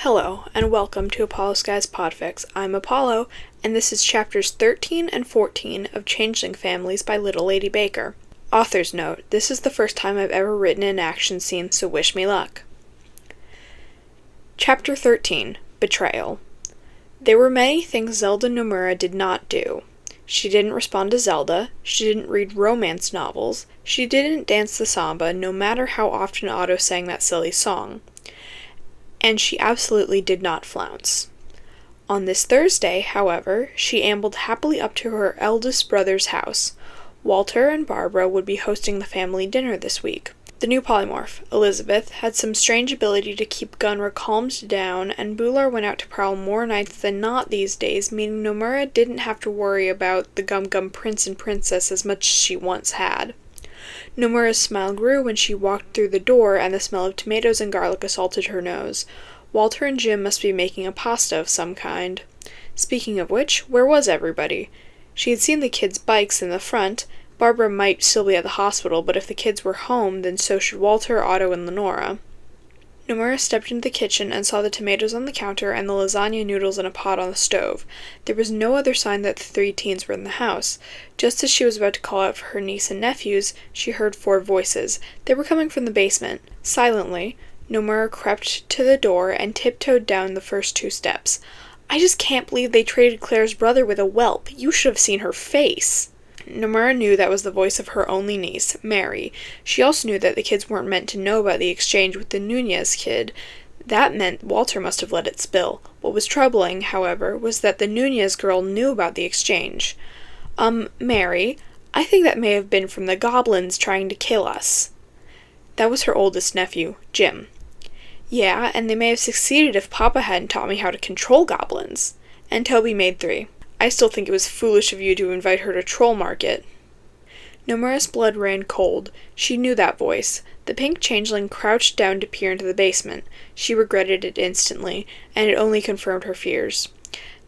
Hello, and welcome to Apollo's Guy's Podfics. I'm Apollo, and this is chapters 13 and 14 of Changling Families by LittleLadyBaker. Author's note, this is the first time I've ever written an action scene, so wish me luck. Chapter 13, Betrayal. There were many things Zelda Nomura did not do. She didn't respond to Zelda, she didn't read romance novels, she didn't dance the samba no matter how often Otto sang that silly song. And she absolutely did not flounce. On this Thursday, however, she ambled happily up to her eldest brother's house. Walter and Barbara would be hosting the family dinner this week. The new polymorph, Elizabeth, had some strange ability to keep Gunra calmed down, and Bular went out to prowl more nights than not these days, meaning Nomura didn't have to worry about the Gum-Gum prince and princess as much as she once had. Nomura's smile grew when she walked through the door and the smell of tomatoes and garlic assaulted her nose. Walter and Jim must be making a pasta of some kind. Speaking of which, where was everybody? She had seen the kids' bikes in the front. Barbara might still be at the hospital, but if the kids were home, then so should Walter, Otto, and Lenora. Nomura stepped into the kitchen and saw the tomatoes on the counter and the lasagna noodles in a pot on the stove. There was no other sign that the three teens were in the house. Just as she was about to call out for her niece and nephews, she heard four voices. They were coming from the basement. Silently, Nomura crept to the door and tiptoed down the first two steps. "I just can't believe they traded Claire's brother with a whelp. You should have seen her face." Nomura knew that was the voice of her only niece, Mary. She also knew that the kids weren't meant to know about the exchange with the Nunez kid. That meant Walter must have let it spill. What was troubling, however, was that the Nunez girl knew about the exchange. Mary, I think that may have been from the goblins trying to kill us." That was her oldest nephew, Jim. "Yeah, and they may have succeeded if Papa hadn't taught me how to control goblins." And Toby made three. "I still think it was foolish of you to invite her to Troll Market." Nomura's blood ran cold. She knew that voice. The pink changeling crouched down to peer into the basement. She regretted it instantly, and it only confirmed her fears.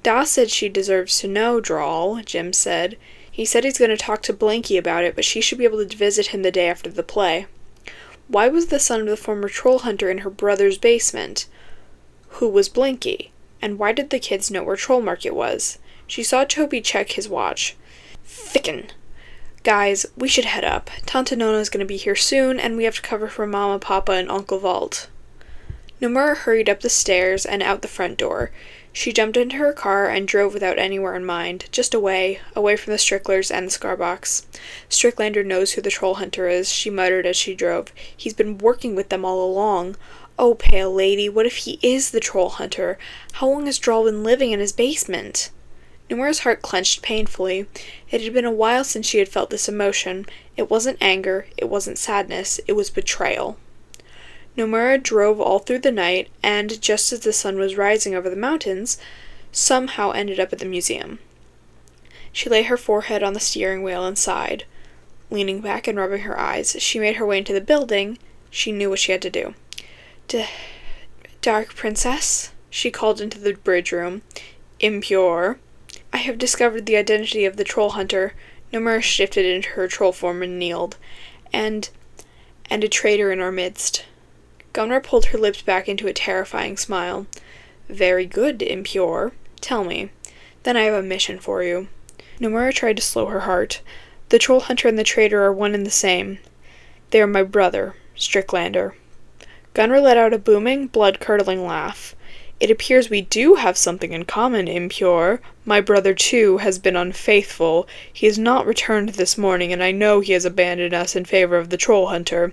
"Da said she deserves to know, draal," Jim said. "He said he's going to talk to Blinky about it, but she should be able to visit him the day after the play." Why was the son of the former troll hunter in her brother's basement? Who was Blinky? And why did the kids know where Troll Market was? She saw Toby check his watch. Fickin'. "Guys, we should head up. Tante Nona's gonna be here soon, and we have to cover for Mama, Papa, and Uncle Walt." Nomura hurried up the stairs and out the front door. She jumped into her car and drove without anywhere in mind, just away from the Stricklers and the Scarbox. "Stricklander knows who the troll hunter is," she muttered as she drove. "He's been working with them all along. Oh, pale lady, what if he is the troll hunter? How long has Draal been living in his basement?" Nomura's heart clenched painfully. It had been a while since she had felt this emotion. It wasn't anger, it wasn't sadness, it was betrayal. Nomura drove all through the night, and just as the sun was rising over the mountains, somehow ended up at the museum. She lay her forehead on the steering wheel and sighed. Leaning back and rubbing her eyes, she made her way into the building. She knew what she had to do. "Dark Princess?" she called into the bridge room. "Impure." "I have discovered the identity of the troll hunter." Nomura shifted into her troll form and kneeled. And a traitor in our midst." Gunra pulled her lips back into a terrifying smile. "Very good, Impure. Tell me. Then I have a mission for you." Nomura tried to slow her heart. "The troll hunter and the traitor are one and the same. They are my brother, Strickler." Gunra let out a booming, blood-curdling laugh. "It appears we do have something in common, Impure. My brother, too, has been unfaithful. He has not returned this morning, and I know he has abandoned us in favor of the troll hunter.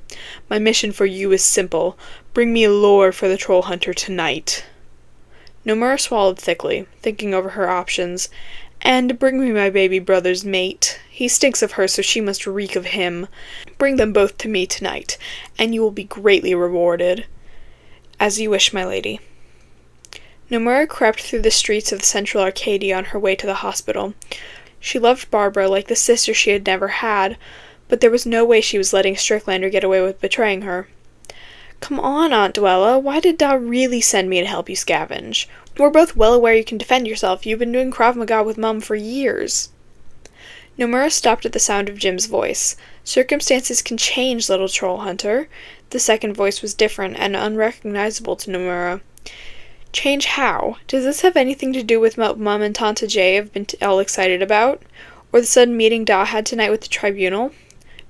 My mission for you is simple. Bring me a lure for the troll hunter tonight." Nomura swallowed thickly, thinking over her options. "And bring me my baby brother's mate. He stinks of her, so she must reek of him. Bring them both to me tonight, and you will be greatly rewarded." "As you wish, my lady." Nomura crept through the streets of the Central Arcadia on her way to the hospital. She loved Barbara like the sister she had never had, but there was no way she was letting Stricklander get away with betraying her. "Come on, Aunt Dwella, why did Da really send me to help you scavenge? We're both well aware you can defend yourself. You've been doing Krav Maga with Mum for years." Nomura stopped at the sound of Jim's voice. "Circumstances can change, little troll hunter." The second voice was different and unrecognizable to Nomura. Change how? Does this have anything to do with what Mum and Tanta J have been all excited about? Or the sudden meeting Da had tonight with the tribunal?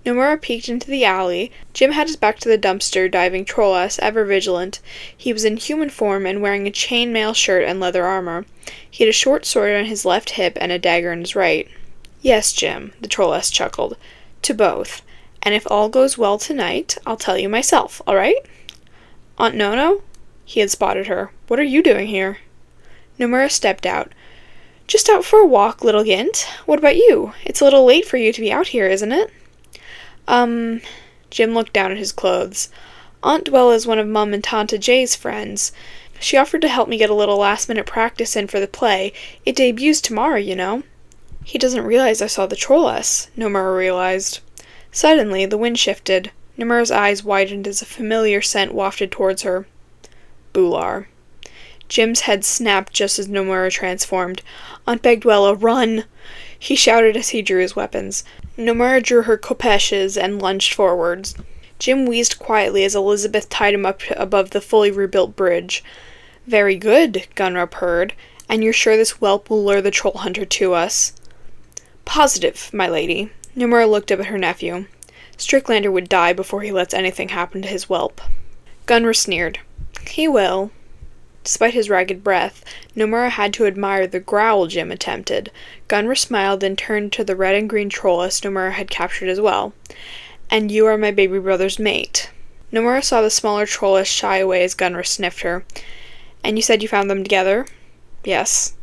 Nomura peeked into the alley. Jim had his back to the dumpster, diving troll-ass, ever vigilant. He was in human form and wearing a chainmail shirt and leather armor. He had a short sword on his left hip and a dagger in his right. Yes, Jim, the troll-ass chuckled. To both. And if all goes well tonight, I'll tell you myself, all right? Aunt Nono? He had spotted her. What are you doing here? Nomura stepped out. Just out for a walk, little Gint. What about you? It's a little late for you to be out here, isn't it? Jim looked down at his clothes. Aunt Dwella's one of Mum and Tanta J's friends. She offered to help me get a little last-minute practice in for the play. It debuts tomorrow, you know. He doesn't realize I saw the troll-ass, Nomura realized. Suddenly, the wind shifted. Nomura's eyes widened as a familiar scent wafted towards her. Bular. Jim's head snapped just as Nomura transformed. Aunt Bagdwella, run! He shouted as he drew his weapons. Nomura drew her kopeshes and lunged forwards. Jim wheezed quietly as Elizabeth tied him up above the fully rebuilt bridge. Very good, Gunra purred. And you're sure this whelp will lure the troll hunter to us? Positive, my lady. Nomura looked up at her nephew. Strickler would die before he lets anything happen to his whelp. Gunra sneered. He will. Despite his ragged breath, Nomura had to admire the growl Jim attempted. Gunra smiled and turned to the red and green trollus Nomura had captured as well. And you are my baby brother's mate. Nomura saw the smaller trollus shy away as Gunra sniffed her. And you said you found them together? Yes.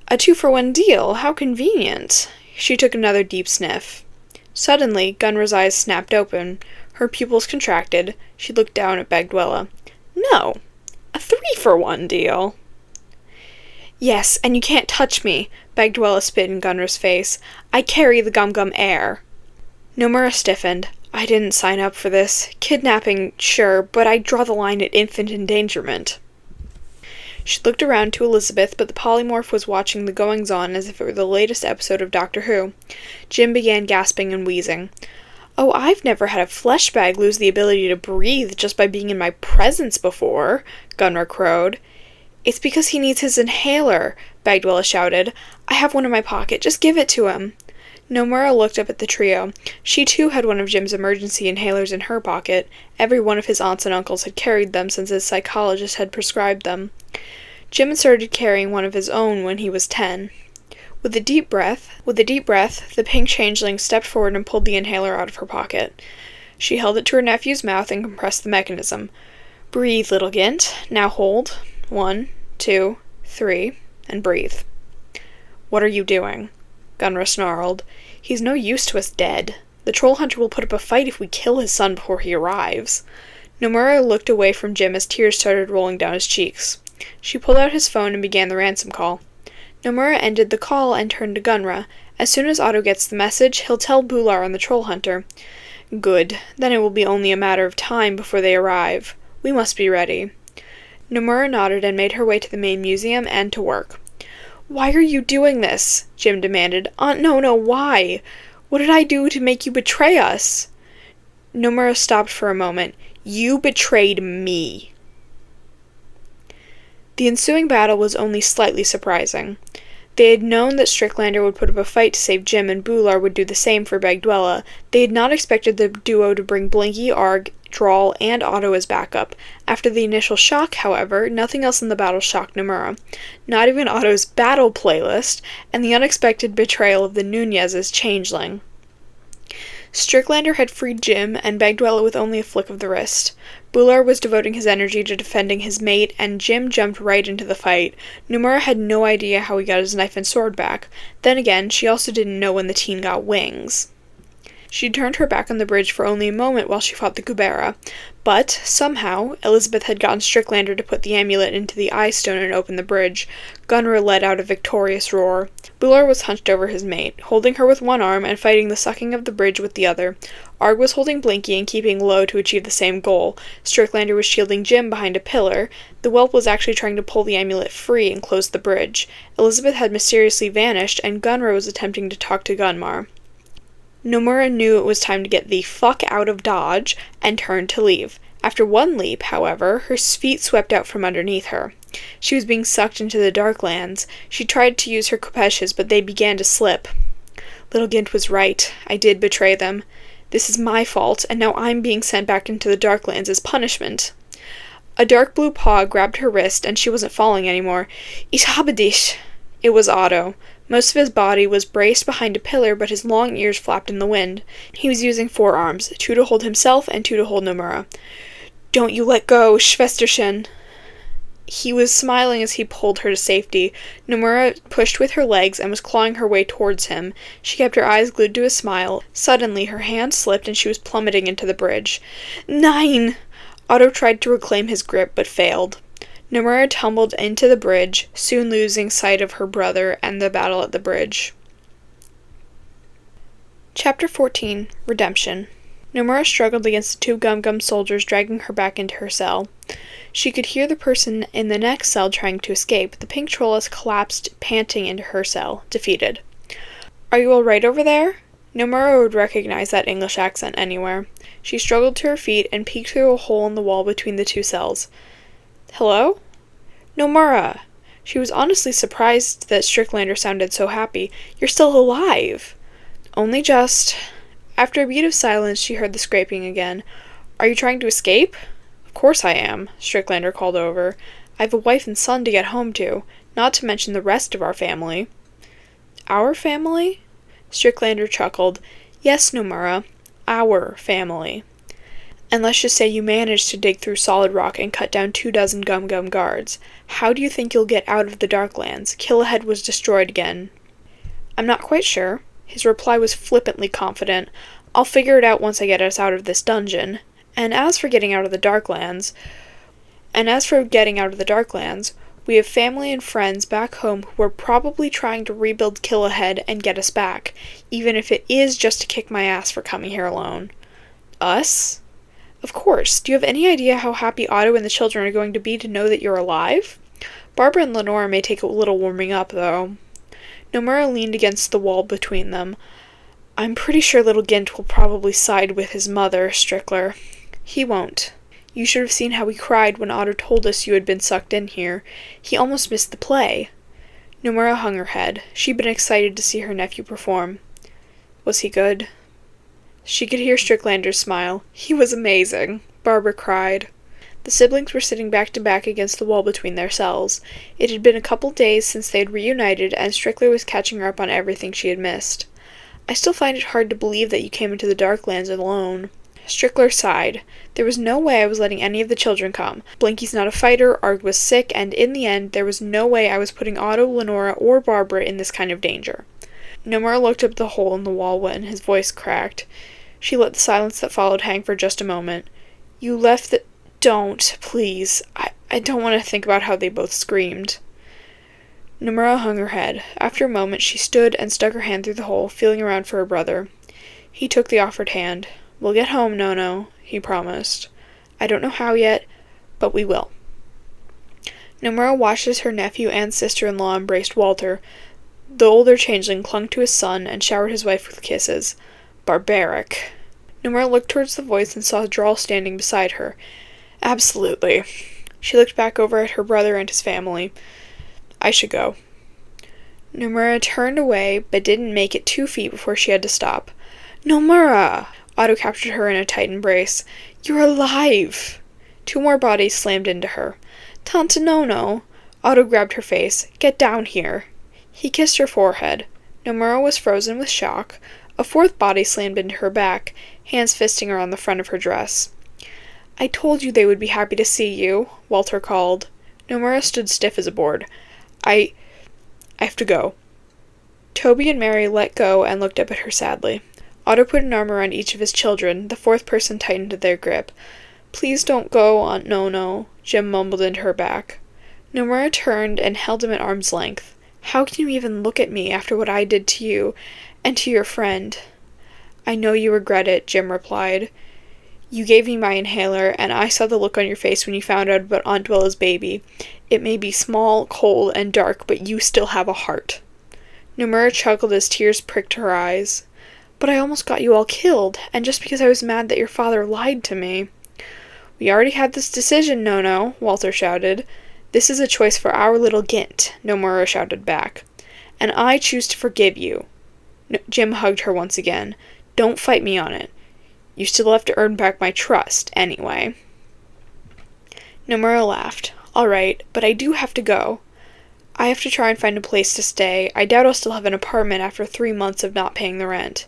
A 2-for-1 deal. How convenient. She took another deep sniff. Suddenly, Gunra's eyes snapped open. Her pupils contracted. She looked down at Bagdwella. No. A 3-for-1 deal. Yes, and you can't touch me, Bagdwella spit in Gunra's face. I carry the gum-gum air. Nomura stiffened. I didn't sign up for this. Kidnapping, sure, but I draw the line at infant endangerment. She looked around to Elizabeth, but the polymorph was watching the goings-on as if it were the latest episode of Doctor Who. Jim began gasping and wheezing. Oh, I've never had a flesh bag lose the ability to breathe just by being in my presence before, Gunra crowed. It's because he needs his inhaler, Bagdwella shouted. I have one in my pocket. Just give it to him. Nomura looked up at the trio. She too had one of Jim's emergency inhalers in her pocket. Every one of his aunts and uncles had carried them since his psychologist had prescribed them. Jim had started carrying one of his own when he was 10. With a deep breath, the pink changeling stepped forward and pulled the inhaler out of her pocket. She held it to her nephew's mouth and compressed the mechanism. Breathe, little Gint. Now hold. 1, 2, 3, and breathe. What are you doing? Gunra snarled. He's no use to us dead. The troll hunter will put up a fight if we kill his son before he arrives. Nomura looked away from Jim as tears started rolling down his cheeks. She pulled out his phone and began the ransom call. Nomura ended the call and turned to Gunra. As soon as Otto gets the message, he'll tell Bular and the troll hunter. Good. Then it will be only a matter of time before they arrive. We must be ready. Nomura nodded and made her way to the main museum and to work. Why are you doing this? Jim demanded. Aunt Nono, why? What did I do to make you betray us? Nomura stopped for a moment. You betrayed me. The ensuing battle was only slightly surprising. They had known that Strickler would put up a fight to save Jim and Bular would do the same for Bagdwella. They had not expected the duo to bring Blinky, Aaarrrgghh, Draal, and Otto as backup. After the initial shock, however, nothing else in the battle shocked Nomura. Not even Otto's battle playlist, and the unexpected betrayal of the Nunez's changeling. Strickler had freed Jim and Bagdwella with only a flick of the wrist. Bular was devoting his energy to defending his mate, and Jim jumped right into the fight. Nomura had no idea how he got his knife and sword back. Then again, she also didn't know when the teen got wings. She turned her back on the bridge for only a moment while she fought the Kubera. But, somehow, Elizabeth had gotten Strickler to put the amulet into the eye stone and open the bridge. Gunra let out a victorious roar. Bular was hunched over his mate, holding her with one arm and fighting the sucking of the bridge with the other. Aaarrrgghh was holding Blinky and keeping low to achieve the same goal. Strickler was shielding Jim behind a pillar. The whelp was actually trying to pull the amulet free and close the bridge. Elizabeth had mysteriously vanished, and Gunra was attempting to talk to Gunmar. Nomura knew it was time to get the fuck out of Dodge and turned to leave. After one leap, however, her feet swept out from underneath her. She was being sucked into the dark lands. She tried to use her kopeshes, but they began to slip. Little Gint was right. I did betray them. This is my fault, and now I'm being sent back into the dark lands as punishment. A dark blue paw grabbed her wrist, and she wasn't falling anymore. Ich habe dich. It was Otto. Most of his body was braced behind a pillar, but his long ears flapped in the wind. He was using 4 arms, 2 to hold himself and 2 to hold Nomura. Don't you let go, Schwesterchen. He was smiling as he pulled her to safety. Nomura pushed with her legs and was clawing her way towards him. She kept her eyes glued to his smile. Suddenly, her hand slipped and she was plummeting into the bridge. Nein! Otto tried to reclaim his grip, but failed. Nomura tumbled into the bridge, soon losing sight of her brother and the battle at the bridge. Chapter 14. Redemption. Nomura struggled against the 2 Gum-Gum soldiers dragging her back into her cell. She could hear the person in the next cell trying to escape. The pink trolless collapsed, panting into her cell, defeated. Are you all right over there? Nomura would recognize that English accent anywhere. She struggled to her feet and peeked through a hole in the wall between the 2 cells. Hello? Nomura! She was honestly surprised that Strickler sounded so happy. You're still alive! Only just. After a beat of silence, she heard the scraping again. Are you trying to escape? Of course I am, Strickler called over. I have a wife and son to get home to, not to mention the rest of our family. Our family? Strickler chuckled. Yes, Nomura, our family. And let's just say you managed to dig through solid rock and cut down 24 Gum-Gum guards. How do you think you'll get out of the Darklands? Killahead was destroyed again. I'm not quite sure. His reply was flippantly confident. I'll figure it out once I get us out of this dungeon. And as for getting out of the Darklands, we have family and friends back home who are probably trying to rebuild Killahead and get us back, even if it is just to kick my ass for coming here alone. Us? Of course. Do you have any idea how happy Otto and the children are going to be to know that you're alive? Barbara and Lenora may take a little warming up, though. Nomura leaned against the wall between them. I'm pretty sure little Gint will probably side with his mother, Strickler. He won't. You should have seen how he cried when Otto told us you had been sucked in here. He almost missed the play. Nomura hung her head. She'd been excited to see her nephew perform. Was he good? She could hear Stricklander's smile. He was amazing. Barbara cried. The siblings were sitting back to back against the wall between their cells. It had been a couple days since they had reunited, and Strickler was catching her up on everything she had missed. I still find it hard to believe that you came into the Darklands alone. Strickler sighed. There was no way I was letting any of the children come. Blinky's not a fighter, Aaarrrgghh was sick, and in the end, there was no way I was putting Otto, Lenora, or Barbara in this kind of danger. Nomura looked up the hole in the wall when his voice cracked. She let the silence that followed hang for just a moment. You left the... Don't, please. I don't want to think about how they both screamed. Nomura hung her head. After a moment, she stood and stuck her hand through the hole, feeling around for her brother. He took the offered hand. We'll get home, Nono, he promised. I don't know how yet, but we will. Nomura watched as her nephew and sister-in-law embraced Walter. The older changeling clung to his son and showered his wife with kisses. Barbaric. Nomura looked towards the voice and saw Draal standing beside her. Absolutely. She looked back over at her brother and his family. I should go. Nomura turned away, but didn't make it 2 feet before she had to stop. Nomura! Otto captured her in a tight embrace. You're alive! 2 more bodies slammed into her. Tante Nono! Otto grabbed her face. Get down here. He kissed her forehead. Nomura was frozen with shock. A 4th body slammed into her back, hands fisting around the front of her dress. I told you they would be happy to see you, Walter called. Nomura stood stiff as a board. I have to go. Toby and Mary let go and looked up at her sadly. Otto put an arm around each of his children. The 4th person tightened their grip. Please don't go, Aunt Nono, Jim mumbled into her back. Nomura turned and held him at arm's length. How can you even look at me after what I did to you, and to your friend? I know you regret it, Jim replied. You gave me my inhaler, and I saw the look on your face when you found out about Aunt Dwella's baby. It may be small, cold, and dark, but you still have a heart. Nomura chuckled as tears pricked her eyes. But I almost got you all killed, and just because I was mad that your father lied to me. We already had this decision, No-No, Walter shouted. This is a choice for our little Gint, Nomura shouted back. And I choose to forgive you. Jim hugged her once again. Don't fight me on it. You still have to earn back my trust, anyway. Nomura laughed. All right, but I do have to go. I have to try and find a place to stay. I doubt I'll still have an apartment after 3 months of not paying the rent.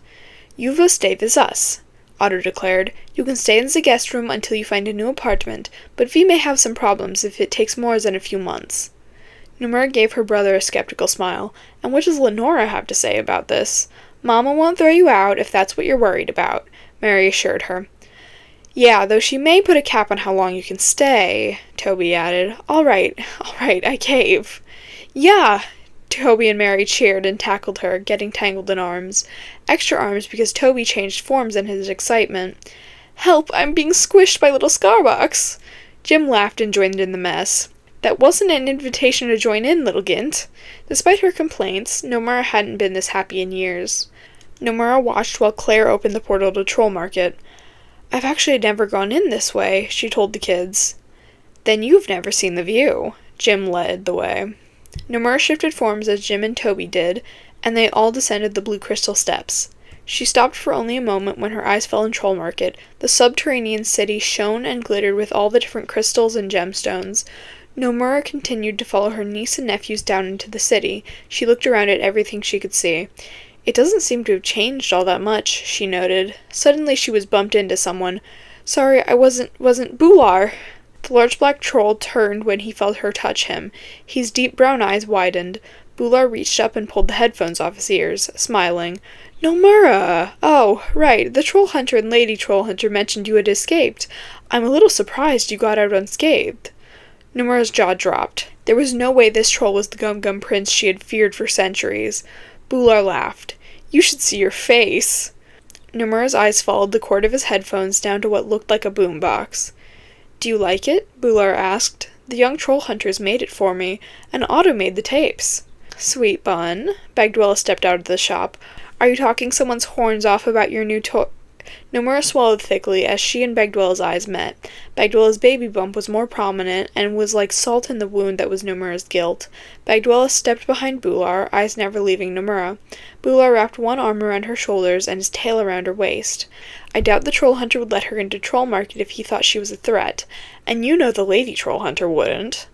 You will stay with us, Otto declared. You can stay in the guest room until you find a new apartment, but we may have some problems if it takes more than a few months. Nomura gave her brother a skeptical smile. And what does Lenora have to say about this? Mama won't throw you out if that's what you're worried about, Mary assured her. Yeah, though she may put a cap on how long you can stay, Toby added. All right, I cave. Yeah, Toby and Mary cheered and tackled her, getting tangled in arms. Extra arms because Toby changed forms in his excitement. Help, I'm being squished by little Scarbox. Jim laughed and joined in the mess. That wasn't an invitation to join in, little Gint. Despite her complaints, Nomura hadn't been this happy in years. Nomura watched while Claire opened the portal to Troll Market. I've actually never gone in this way, she told the kids. Then you've never seen the view. Jim led the way. Nomura shifted forms as Jim and Toby did, and they all descended the blue crystal steps. She stopped for only a moment when her eyes fell on Troll Market. The subterranean city shone and glittered with all the different crystals and gemstones. Nomura continued to follow her niece and nephews down into the city. She looked around at everything she could see. It doesn't seem to have changed all that much, she noted. Suddenly she was bumped into someone. Sorry, I wasn't Bular. The large black troll turned when he felt her touch him. His deep brown eyes widened. Bular reached up and pulled the headphones off his ears, smiling. Nomura! Oh, right, the troll hunter and lady troll hunter mentioned you had escaped. I'm a little surprised you got out unscathed. Nomura's jaw dropped. There was no way this troll was the Gum-Gum prince she had feared for centuries. Bular laughed. You should see your face. Nomura's eyes followed the cord of his headphones down to what looked like a boombox. Do you like it? Bular asked. The young troll hunters made it for me, and Otto made the tapes. Sweet bun. Bagdwella stepped out of the shop. Are you talking someone's horns off about your new toy? Nomura swallowed thickly as she and Bagdwella's eyes met. Bagdwella's baby bump was more prominent and was like salt in the wound that was Nomura's guilt. Bagdwella stepped behind Bular, eyes never leaving Nomura. Bular wrapped one arm around her shoulders and his tail around her waist. I doubt the troll hunter would let her into Troll Market if he thought she was a threat, and you know the lady troll hunter wouldn't.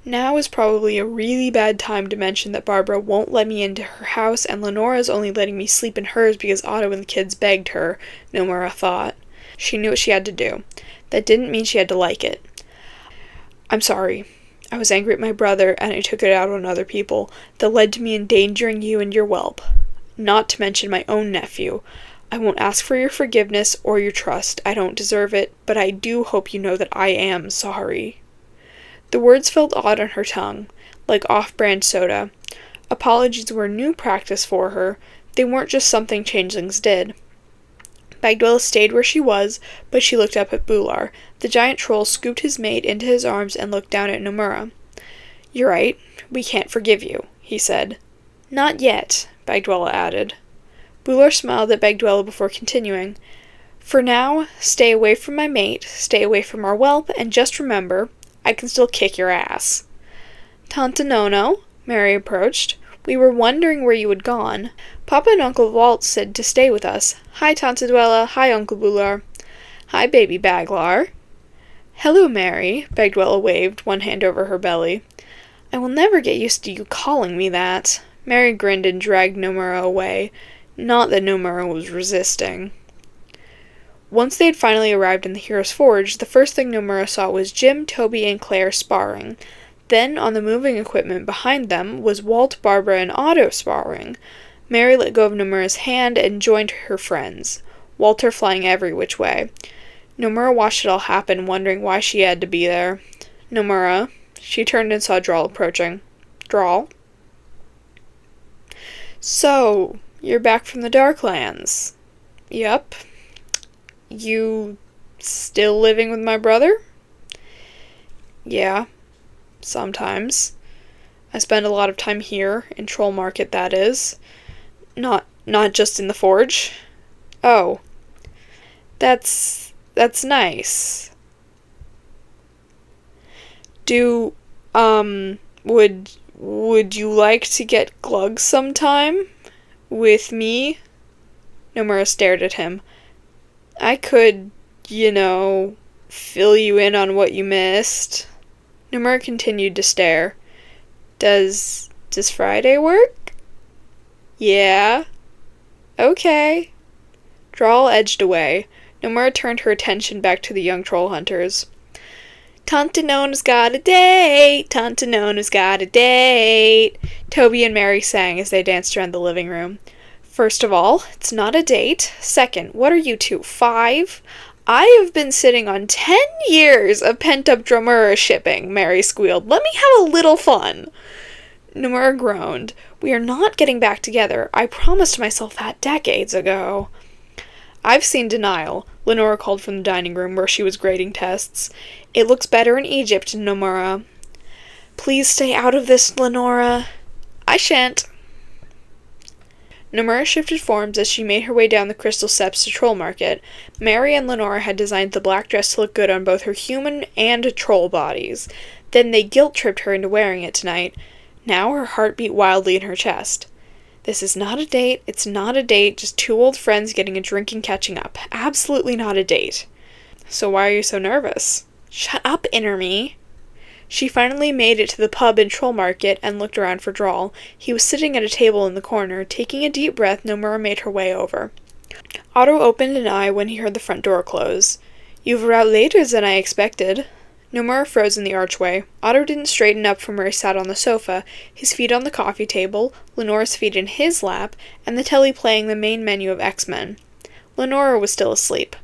Now is probably a really bad time to mention that Barbara won't let me into her house and Lenora's only letting me sleep in hers because Otto and the kids begged her, Nomura thought. She knew what she had to do. That didn't mean she had to like it. I'm sorry. I was angry at my brother and I took it out on other people. That led to me endangering you and your whelp. Not to mention my own nephew. I won't ask for your forgiveness or your trust. I don't deserve it, but I do hope you know that I am sorry. The words felt odd on her tongue, like off-brand soda. Apologies were new practice for her. They weren't just something changelings did. Bagdwella stayed where she was, but she looked up at Bular. The giant troll scooped his mate into his arms and looked down at Nomura. You're right. We can't forgive you, he said. Not yet, Bagdwella added. Bular smiled at Bagdwella before continuing. For now, stay away from my mate, stay away from our whelp, and just remember, I can still kick your ass. Tante Nono, Mary approached. We were wondering where you had gone. Papa and Uncle Walt said to stay with us. Hi, Tante Dwella. Hi, Uncle Bular. Hi, baby Baglar. Hello, Mary, Bagdwella waved, one hand over her belly. I will never get used to you calling me that. Mary grinned and dragged Nomura away. Not that Nomura was resisting. Once they had finally arrived in the Hero's Forge, the first thing Nomura saw was Jim, Toby, and Claire sparring. Then, on the moving equipment behind them, was Walt, Barbara, and Otto sparring. Mary let go of Nomura's hand and joined her friends, Walter flying every which way. Nomura watched it all happen, wondering why she had to be there. Nomura. She turned and saw Draal approaching. Draal? So, you're back from the Darklands. Yup. You still living with my brother? Yeah, sometimes. I spend a lot of time here, in Troll Market, that is. Not just in the forge. Oh. That's nice. Do, would you like to get glugs sometime? With me? Nomura stared at him. I could, fill you in on what you missed. Nomura continued to stare. Does Friday work? Yeah. Okay. Draal edged away. Nomura turned her attention back to the young troll hunters. Tante Nona's got a date! Tante Nona's got a date! Toby and Mary sang as they danced around the living room. First of all, it's not a date. Second, what are you two, 5? I have been sitting on 10 years of pent-up Nomura shipping, Mary squealed. Let me have a little fun. Nomura groaned. We are not getting back together. I promised myself that decades ago. I've seen denial, Lenora called from the dining room where she was grading tests. It looks better in Egypt, Nomura. Please stay out of this, Lenora. I shan't. Nomura shifted forms as she made her way down the crystal steps to Troll Market. Mary and Lenora had designed the black dress to look good on both her human and troll bodies. Then they guilt-tripped her into wearing it tonight. Now her heart beat wildly in her chest. This is not a date, it's not a date, just 2 old friends getting a drink and catching up. Absolutely not a date. So why are you so nervous? Shut up, Inner Me. She finally made it to the pub in Troll Market and looked around for Draal. He was sitting at a table in the corner. Taking a deep breath, Nomura made her way over. Otto opened an eye when he heard the front door close. You were out later than I expected. Nomura froze in the archway. Otto didn't straighten up from where he sat on the sofa, his feet on the coffee table, Lenora's feet in his lap, and the telly playing the main menu of X-Men. Lenora was still asleep.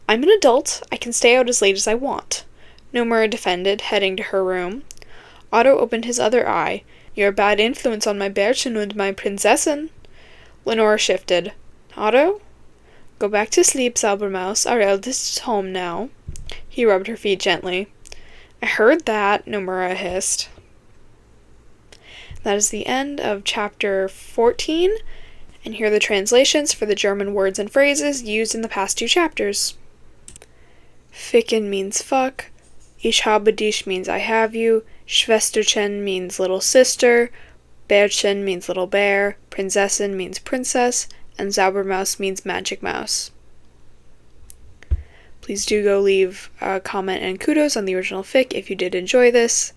I'm an adult. I can stay out as late as I want. Nomura defended, heading to her room. Otto opened his other eye. You're a bad influence on my Bärchen und my Prinzessin. Lenora shifted. Otto? Go back to sleep, Saubermaus. Our eldest is home now. He rubbed her feet gently. I heard that, Nomura hissed. That is the end of chapter 14, and here are the translations for the German words and phrases used in the past 2 chapters. Ficken means fuck. Ich habe dich means I have you. Schwesterchen means little sister. Bärchen means little bear. Prinzessin means princess. And Saubermaus means magic mouse. Please do go leave a comment and kudos on the original fic if you did enjoy this.